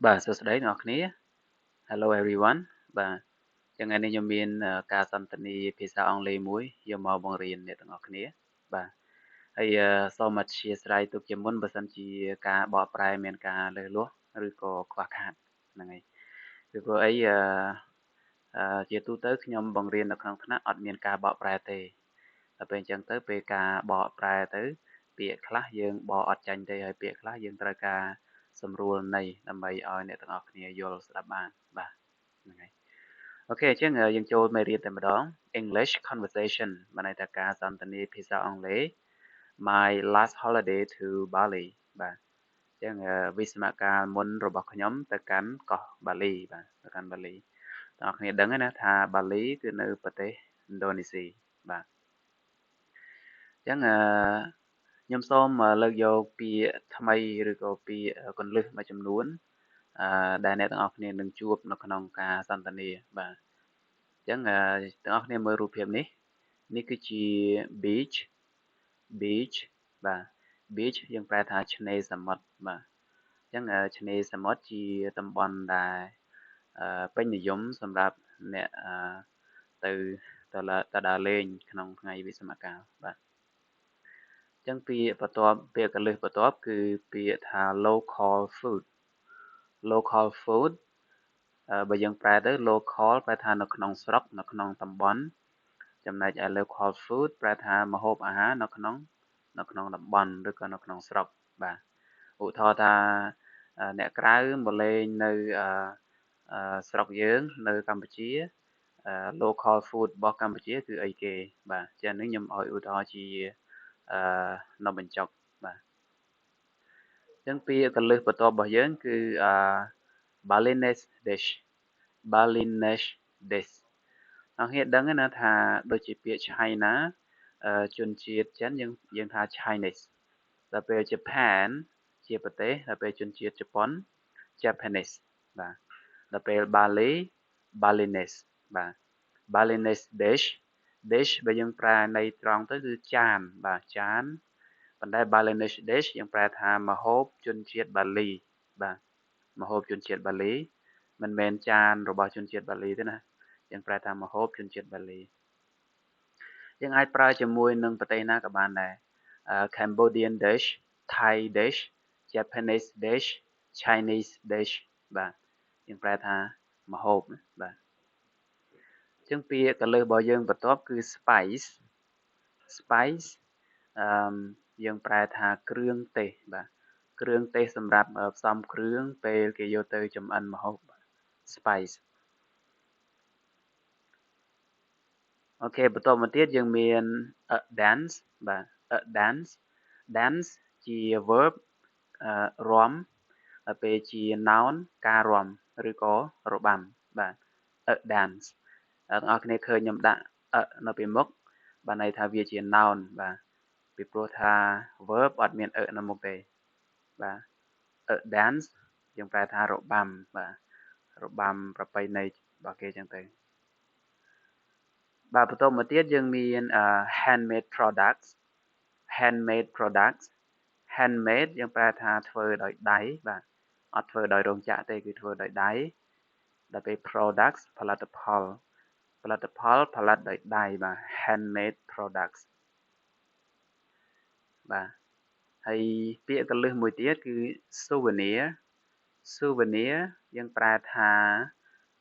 បាទសួស្តីអ្នកនរគ្នា Hello everyone បាទចឹងថ្ងៃនេះខ្ញុំមានការសន្ទនាភាសាអង់គ្លេសមួយយកមកបង្រៀនអ្នកទាំងអស់គ្នាបាទហើយសូមអធិស្ឋានទុកជាមុនបើសិនជាការបកប្រែមានការលើសលួសឬក៏ខ្វះខាតហ្នឹងហើយពីព្រោះអីជាទូទៅខ្ញុំបង្រៀននៅក្នុងថ្នាក់អត់មានការបកប្រែទេដល់ពេលអញ្ចឹងទៅពេលការបកប្រែទៅពាក្យខ្លះយើងបកអត់ចាញ់ទេហើយពាក្យខ្លះយើងត្រូវការសម្រួលន័យដើម្បីឲ្យអ្នកទាំងអស់គ្នាយល់ស្ដាប់បានបាទហ្នឹងហើយអូខេអញ្ចឹងយើងចូលមេរៀនតែម្ដង English conversation បានន័យថាការសន្ទនាភាសាអង់គ្លេស My last holiday to Bali បាទអញ្ចឹងវិស្សមកាលមុនរបស់ខ្ញុំទៅកាន់កោះបាលីបាទទៅកាន់បាលីបងប្អូនគ្នាដឹងហើយណាថាបាលីគឺនៅប្រទេសឥណ្ឌូនេស៊ីបាទអញ្ចឹងខ្ញុំសូមលើកយកពាក្យថ្មីឬក៏ពាក្យគន្លឹះមួយចំនួនដែលអ្នកទាំងអស់គ្នានឹងជួបនៅក្នុងការសន្ទនាបាទអញ្ចឹងទាំងអស់គ្នាមើលរូបភាពនេះនេះគឺជា beach beach បាទ beach យើងប្រែថាឆ្នេរសមុទ្របាទអញ្ចឹងឆ្នេរសមុទ្រជាតំបន់ដែលពេញនិយមសម្រាប់អ្នកទៅទៅដើរលេងក្នុងថ្ងៃវិស្សមកាលបាទអញ្ចឹងពាក្យបន្ទាប់ពាក្យកលឹះបន្ទាប់គឺពាក្យថា local food local food បើយើងប្រែទៅ local ប្រែថានៅក្នុងស្រុកនៅក្នុងតំបន់ចំណែកឯ local food ប្រែថាម្ហូបអាហារនៅក្នុងតំបន់ឬក៏នៅក្នុងស្រុកបាទឧទាហរណ៍ថាអ្នកក្រៅមកលេងនៅស្រុកយើងនៅកម្ពុជា local food របស់កម្ពុជាគឺអីគេបាទចឹងនេះខ្ញុំឲ្យឧទាហរណ៍ជានំបញ្ចុកបាទអញ្ចឹងពាក្យកលឹះបន្ទាប់របស់យើងគឺBalinese dish Balinese dish អ្នកគ្នាដឹងណាថាដូចជាពាក្យ China ជនជាតិចិនយើងថា Chinese ដល់ពេល Japan ជាប្រទេសដល់ពេលជនជាតិជប៉ុន Japanese បាទដល់ពេល Bali Balinese បាទ Balinese dish បើយើងប្រែន័យត្រង់ទៅគឺចានបាទចានប៉ុន្តែ Balinese dish យើងប្រែថាម្ហូបជនជាតិបាលីបាទម្ហូបជនជាតិបាលីមិនមែនចានរបស់ជនជាតិបាលីទេណាយើងប្រែថាម្ហូបជនជាតិបាលីយើងអាចប្រើជាមួយនឹងប្រទេសណាក៏បានដែរCambodian dish Thai dish Japanese dish Chinese dish បាទយើងប្រែថាម្ហូបបាទអញ្ចឹងពាក្យកលឹះរបស់យើងបន្ទាប់គឺ spice យើងប្រែថាគ្រឿងទេសបាទគ្រឿងទេសសម្រាប់ផ្សំគ្រឿងពេលគេយកទៅចម្អិនម្ហូប spice អូខេបន្តមកទៀតយើងមាន dance បាទ dance ជា verb រាំហើយពេលជា noun ការរាំឬក៏របាំបាទ dance អ្នកទាំងអស់គ្នាឃើញខ្ញុំដាក់នៅពីមុខបានន័យថាវាជា noun បាទពីព្រោះថា verb អត់មាននៅមុខទេបាទ dance យើងប្រែថារបាំបាទរបាំប្រពៃណីរបស់គេចឹងទៅបាទបន្តមកទៀតយើងមាន handmade products handmade យើងប្រែថាធ្វើដោយដៃបាទអត់ធ្វើដោយរោងចក្រទេគឺធ្វើដោយដៃដល់ពេល products ផលិតផលផលិតដោយដៃបាទ handmade products បាទហើយពាក្យកលឹះមួយទៀតគឺ souvenir យើងប្រែថា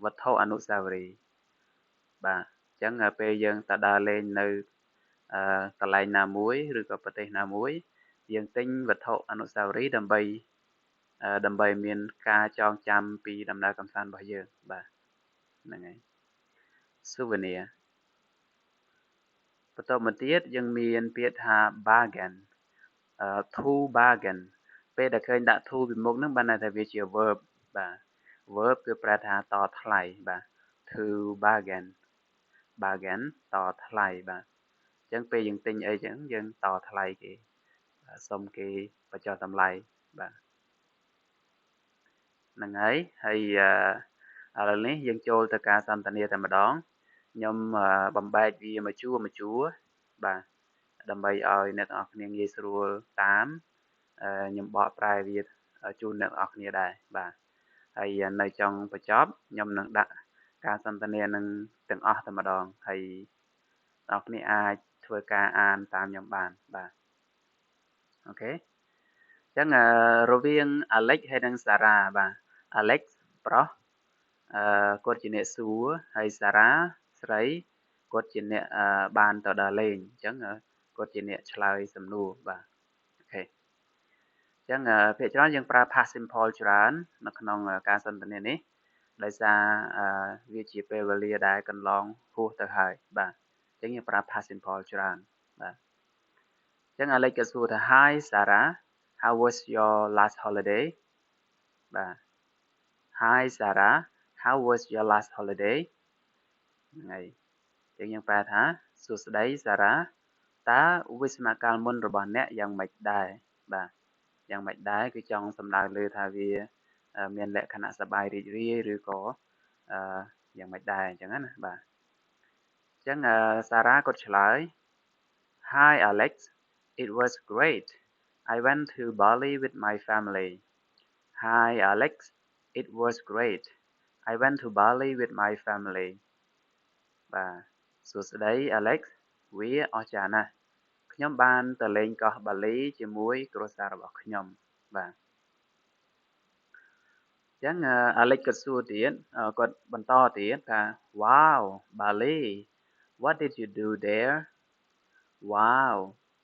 វត្ថុអនុស្សាវរីយ៍បាទអញ្ចឹងពេលយើងទៅដើរលេងនៅកន្លែងណាមួយឬក៏ប្រទេសណាមួយយើងទិញវត្ថុអនុស្សាវរីយ៍ដើម្បីមានការចងចាំពីដំណើរកម្សាន្តរបស់យើងបាទហ្នឹងហើយ souvenir បន្តមកទៀតយើងមានពាក្យថា bargain to bargain ពេលដែលឃើញដាក់ to ពីមុខហ្នឹងបានន័យថាវាជា verb បាទ verb គឺប្រែថាតថ្លៃបាទ to bargain តថ្លៃបាទអញ្ចឹងពេលយើងទិញអីចឹងយើងតថ្លៃគេសុំគេបញ្ចុះតម្លៃបាទហ្នឹងហើយឥឡូវនេះយើងចូលទៅការសន្ទនាតែម្ដងខ្ញុំបំបែកវាមួយជួរបាទដើម្បីឲ្យអ្នកទាំងអស់គ្នាងាយស្រួលតាមខ្ញុំបកប្រែវាជូនអ្នកទាំងអស់គ្នាដែរបាទ ហើយនៅចុងបញ្ចប់ខ្ញុំនឹងដាក់ការសន្ទនានឹងទាំងអស់តែម្ដងហើយអ្នកគ្នាអាចធ្វើការអានតាមខ្ញុំបានបាទអូខេអញ្ចឹងរវាង Alex ហើយនិង Sarah បាទ Alex ប្រុសគាត់ជាអ្នកសួរហើយ Sarah ស្រីគាត់ជាអ្នកបានទៅដល់លេងអញ្ចឹងគាត់ជាអ្នកឆ្លើយសំណួរបាទអូខេអញ្ចឹងភាគច្រើនយើងប្រើ past simple ច្រើននៅក្នុងការសន្ទនានេះដោយសារវាជាពេលវេលាដែលកន្លងហួសទៅហើយបាទអញ្ចឹងយើងប្រើ past simple ច្រើនបាទអញ្ចឹង Alex ក៏សួរថា Hi Sarah how was your last holiday បាទ Hi Sarah how was your last holiday ហ្នឹងហើយអញ្ចឹងយើងប្រែថាសួស្តី Sarah តើវិស្សមកាលមុនរបស់អ្នកយ៉ាងម៉េចដែរបាទយ៉ាងម៉េចដែរគឺចង់សំដៅលើថាវាមានលក្ខណៈសប្បាយរីករាយឬក៏យ៉ាងម៉េចដែរអញ្ចឹងណាបាទអញ្ចឹងSarah គាត់ឆ្លើយ Hi Alex it was great I went to Bali with my family Hi Alex it was great I went to Bali with my family បាទសួស្តី Alex វាអស្ចារ្យណាស់ខ្ញុំបានទៅលេងកោះបាលីជាមួយគ្រួសាររបស់ខ្ញុំបាទអញ្ចឹងAlex ក៏សួរទៀតគាត់បន្តទៀតថា Wow Bali what did you do there Wow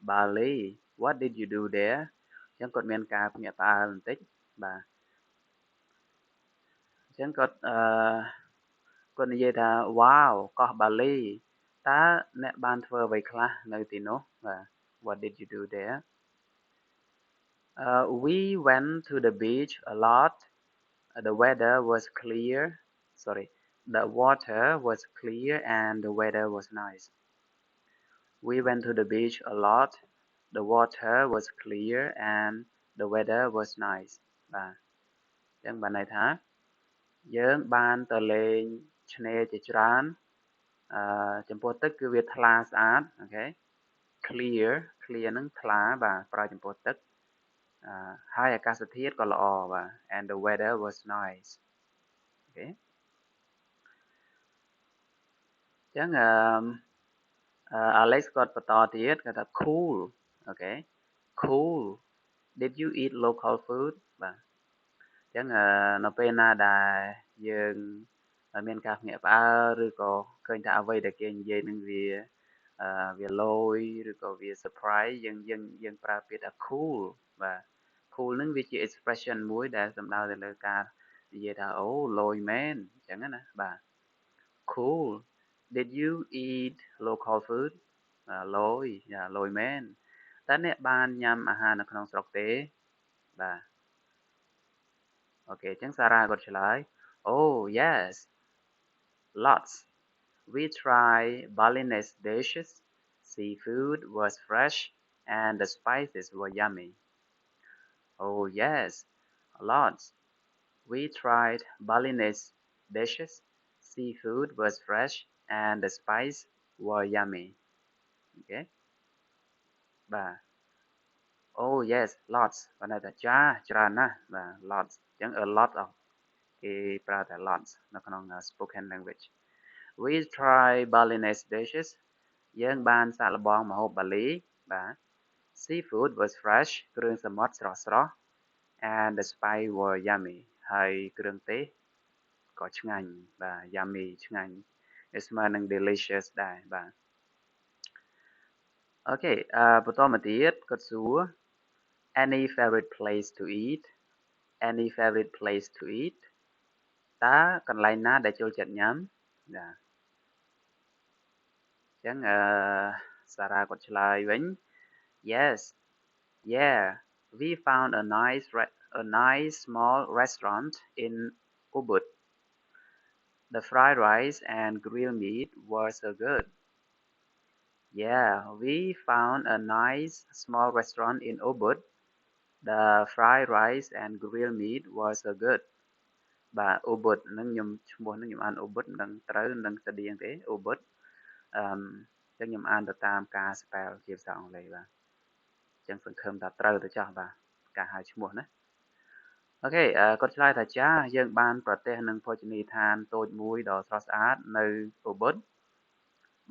Bali what did you do there អញ្ចឹងគាត់មានការភ្ញាក់ផ្អើលបន្តិចបាទអញ្ចឹងគាត់និយាយថា Wow កោះបាលីតើអ្នកបានធ្វើអ្វីខ្លះនៅទីនោះបាទ What did you do there we went to the beach a lot the weather was clear sorry the water was clear and the weather was nice we went to the beach a lot the water was clear and the weather was nice បាទអញ្ចឹងបានន័យថាយើងបានទៅលេងឆ្នេរជាច្រើនចំពោះទឹកគឺវាថ្លាស្អាតអូខេ clear ហ្នឹងថ្លាបាទប្រើចំពោះទឹកហើយអាកាសធាតុក៏ល្អបាទ and the weather was nice អូខេអញ្ចឹងAlex គាត់បន្តទៀតគាត់ថា cool អូខេ cool did you eat local food បាទអញ្ចឹងនៅពេលណាដែលយើងមានការភ្ញាក់ផ្អើលឬក៏ឃើញថាអ្វីដែលគេនិយាយនឹងវាលយឬក៏វា surprise យើងប្រើពាក្យថា cool បាទ cool នឹងវាជា expression មួយដែលសំដៅទៅលើការនិយាយថាអូលយមែនអញ្ចឹងណាបាទ cool did you eat local food លយមែនតើអ្នកបានញ៉ាំអាហារនៅក្នុងស្រុកទេបាទអូខេអញ្ចឹងសារ៉ាគាត់ឆ្លើយ Oh yes lots we tried Balinese dishes seafood was fresh and the spices were yummy Oh yes lots we tried Balinese dishes seafood was fresh and the spice were yummy អូខេបាទ Oh yes lots បានន័យថាចាច្រើនណាស់បាទ lots អញ្ចឹង a lot of គេប្រើតែ lots នៅក្នុង spoken language we try Balinese dishes យើងបានសាកល្បងម្ហូបបាលីបាទ seafood was fresh គ្រឿងសមុទ្រស្រស់ៗ and the spice were yummy ហើយគ្រឿងទេសក៏ឆ្ងាញ់បាទ yummy ឆ្ងាញ់វាស្មើនឹង delicious ដែរបាទអូខេបន្តមកទៀតគាត់សួរ any favorite place to eat any favorite place to eat តើកន្លែងណាដែលចូលចិត្តញ៉ាំចាអញ្ចឹងសារ៉ាគាត់ឆ្លើយវិញ yes yeah we found a nice small restaurant in Ubud the fried rice and grilled meat were so good yeah we found a nice small restaurant in Ubud the fried rice and grilled meat were so good បាទ Ubud ហ្នឹងខ្ញុំឈ្មោះហ្នឹងខ្ញុំអាន Ubud មិនដឹងត្រូវនឹងស្តៀងទេ Ubud អញ្ចឹងខ្ញុំអានទៅតាមការ spell ជាភាសាអង់គ្លេសបាទអញ្ចឹងសង្ឃឹមថាត្រូវទៅចោះបាទការហៅឈ្មោះណា Okay គាត់ឆ្លើយថាចាយើងបានប្រទះនឹងភោជនីយដ្ឋានតូចមួយដ៏ស្រស់ស្អាតនៅឧបល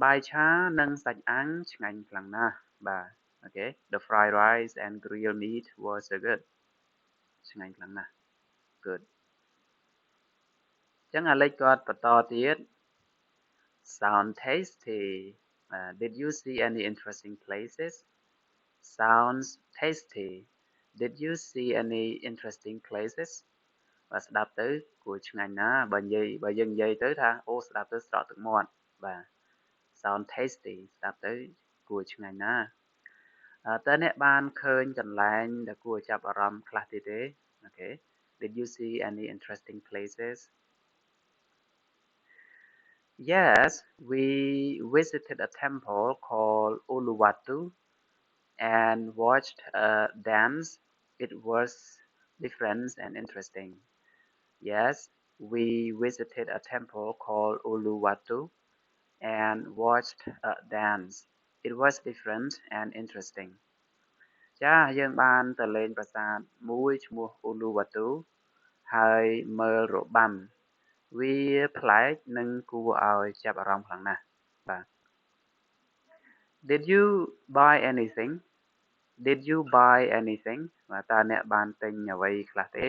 បាយឆានិងសាច់អាំងឆ្ងាញ់ខ្លាំងណាស់បាទ Okay the fried rice and grilled meat was so good ឆ្ងាញ់ខ្លាំងណាស់ good ចឹងអាលេចគាត់បន្តទៀត sound tasty did you see any interesting places sounds tasty did you see any interesting places បាទស្ដាប់ទៅគួរឆ្ងាញ់ណាស់បើយើងនិយាយទៅថាអូស្ដាប់ទៅស្រក់ទឹកមាត់បាទ sound tasty ស្ដាប់ទៅគួរឆ្ងាញ់ណាស់តើអ្នកបានឃើញកន្លែងដែលគួរចាប់អារម្មណ៍ខ្លះទៀតទេ Okay did you see any interesting places Yes we visited a temple called Uluwatu and watched a dance it was different and interesting Yes we visited a temple called Uluwatu and watched a dance it was different and interesting ចាយើងបានទៅលេងប្រាសាទមួយឈ្មោះ Uluwatu ហើយមើលរបាំវាប្លែកនិងគួរឲ្យចាប់អារម្មណ៍ខ្លាំងណាស់បាទ Did you buy anything Did you buy anything បាទតើអ្នកបានទិញអ្វីខ្លះទេ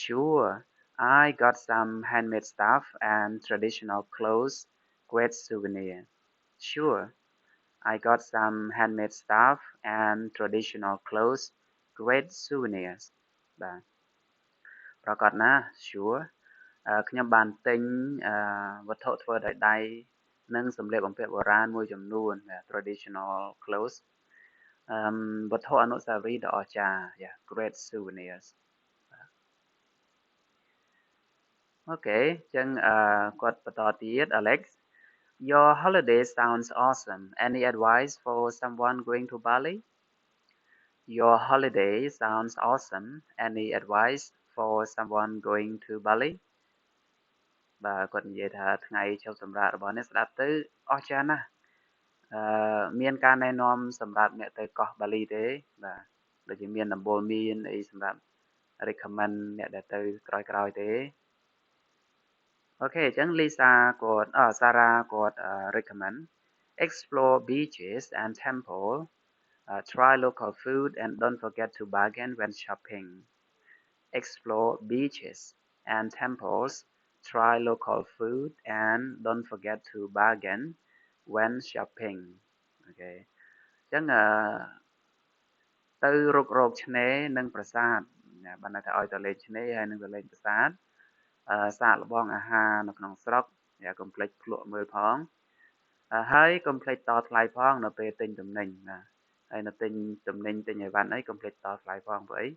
Sure I got some handmade stuff and traditional clothes great souvenir Sure I got some handmade stuff and traditional clothes great souvenirs បាទប្រកាសណា Sure ខ្ញុំបានទិញវត្ថុធ្វើដោយដៃនិងសម្លៀកបំពាក់បុរាណមួយចំនួន traditional clothes វត្ថុអនុស្សាវរីយ៍ដ៏អស្ចារ្យ yeah great souvenirs អូខេអញ្ចឹងគាត់បន្តទៀត Alex Your holiday sounds awesome any advice for someone going to Bali Your holiday sounds awesome any advice for someone going to Bali បាទគាត់និយាយថាថ្ងៃចុះសម្រាករបស់អ្នកស្ដាប់ទៅអស្ចារ្យណាស់មានការណែនាំសម្រាប់អ្នកទៅកោះបាលីទេបាទដូចជាមានដំបូន្មានអីសម្រាប់ recommend អ្នកដែលទៅក្រោយៗទេអូខេអញ្ចឹង Lisa គាត់Sarah គាត់ recommend explore beaches and temple try local food and don't forget to bargain when shopping explore beaches and temples try local food and don't forget to bargain when shopping អូខេអញ្ចឹងទៅរុករកឆ្នេរនិងប្រាសាទបានថាឲ្យទៅលេងឆ្នេរហើយនឹងទៅលេងប្រាសាទសាកល្បងអាហារនៅក្នុងស្រុកកុំភ្លេចភ្លក់មើលផងហើយកុំភ្លេចតថ្លៃផងនៅពេលទិញទំនិញណាហើយនៅទិញទំនិញទិញអីវ៉ាន់អីកុំភ្លេចតថ្លៃផងព្រោះអី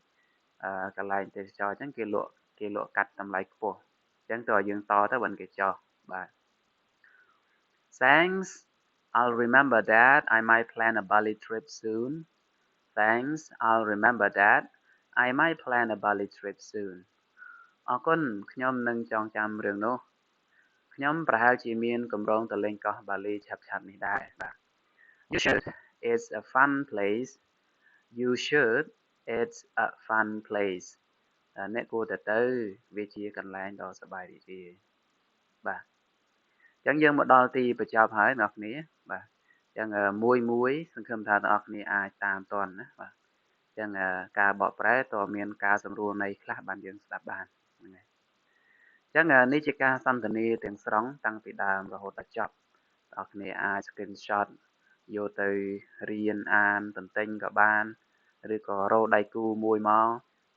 កន្លែងទេសចរអញ្ចឹងគេលក់កាត់តម្លៃខ្ពស់អញ្ចឹងតើយើងតទៅមិនគេចោះបាទ Thanks I'll remember that I might plan a Bali trip soon Thanks I'll remember that I might plan a Bali trip soon អរគុណខ្ញុំនឹងចងចាំរឿងនោះខ្ញុំប្រហែលជាមានកម្រងទៅលេងកោះបាលីឆាប់ៗនេះដែរបាទ You should it's a fun place You should it's a fun place អ្នកគួរទៅវាជាកន្លែងដ៏សប្បាយរីករាយបាទអញ្ចឹងយើងមកដល់ទីបញ្ចប់ហើយអ្នកនរគ្នាបាទអញ្ចឹងមួយសង្ឃឹមថាអ្នកនរគ្នាអាចតាមតន់ណាបាទអញ្ចឹងការបកប្រែតើមានការសម្រួលនៃខ្លះបានយើងស្ដាប់បានហ្នឹងហើយអញ្ចឹងនេះជាការសន្ទនាទាំងស្រុងតាំងពីដើមរហូតដល់ចប់អ្នកនរគ្នាអាច screenshot យកទៅរៀនអានទន្ទិញក៏បានឬក៏រកដៃគូមួយមក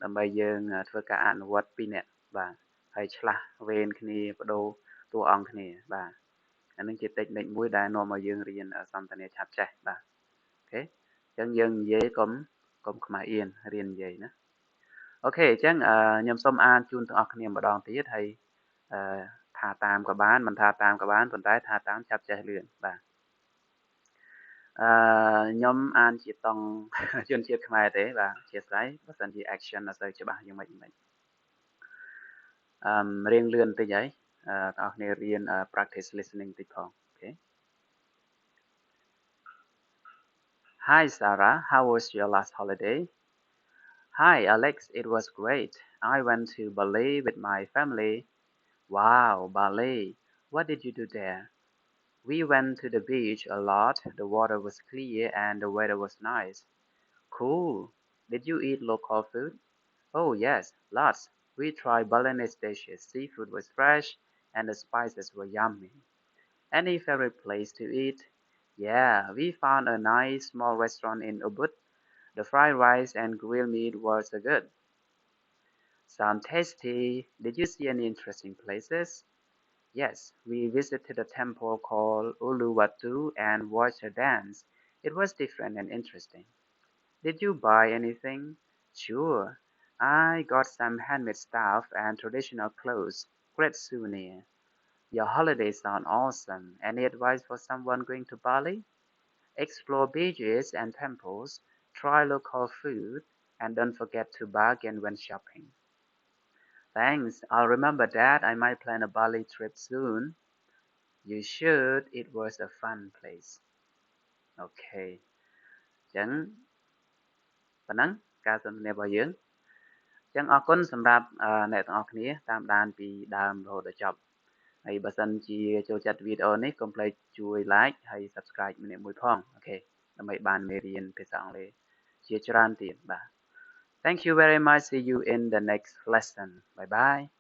ដើម្បីយើងធ្វើការអនុវត្ត2នាក់បាទហើយឆ្លាស់វេនគ្នាបដូរតួអង្គគ្នាបាទអានឹងជា technique មួយដែលនាំឲ្យយើងរៀនសន្ទនាឆាប់ចេះបាទអូខេអញ្ចឹងយើងនិយាយកុំខ្មាស់អៀនរៀននិយាយណាអូខេអញ្ចឹងខ្ញុំសូមអានជូនទាំងអស់គ្នាម្ដងទៀតហើយថាតាមក៏បានមិនថាតាមក៏បានប៉ុន្តែថាតាមឆាប់ចេះលឿនបាទខ្ញុំអានជាតង់ជនជាតិខ្មែរទេបាទអធិស្ឋានបើសិនជា action អត់សូវច្បាស់យ៉ាងម៉េចរៀងលឿនបន្តិចហើយបងប្អូនគ្នារៀន practice listening តិចផងអូខេ Hi Sarah how was your last holiday Hi Alex, it was great. I went to Bali with my family. Wow, Bali. What did you do there? We went to the beach a lot. The water was clear and the weather was nice. Cool. Did you eat local food? Oh yes, lots. We tried Balinese dishes. Seafood was fresh and the spices were yummy. Any favorite place to eat? Yeah, we found a nice small restaurant in Ubud. The fried rice and grilled meat were so good. Sound tasty. Did you see any interesting places? Yes, we visited a temple called Uluwatu and watched a dance. It was different and interesting. Did you buy anything? Sure. I got some handmade stuff and traditional clothes. Great souvenir. Your holiday sounds awesome. Any advice for someone going to Bali? Explore beaches and temples, try local food, and don't forget to bargain when shopping. Thanks. I'll remember that. I might plan a Bali trip soon. You should. It was a fun place. Okay. ចឹងប៉ុណ្ណឹងការសន្ទនារបស់យើងចឹងអរគុណសម្រាប់អ្នកទាំងអស់គ្នាតាមដានពីដើមរហូតដល់ចប់ហើយបើសិនជាចូលចិត្តវីដេអូនេះកុំភ្លេចជួយ like ហើយ subscribe ម្នាក់មួយផងអូខេដើម្បីបានមេរៀនភាសាអង់គ្លេសជាច្រើនទៀតបាទ Thank you very much. See you in the next lesson. Bye bye.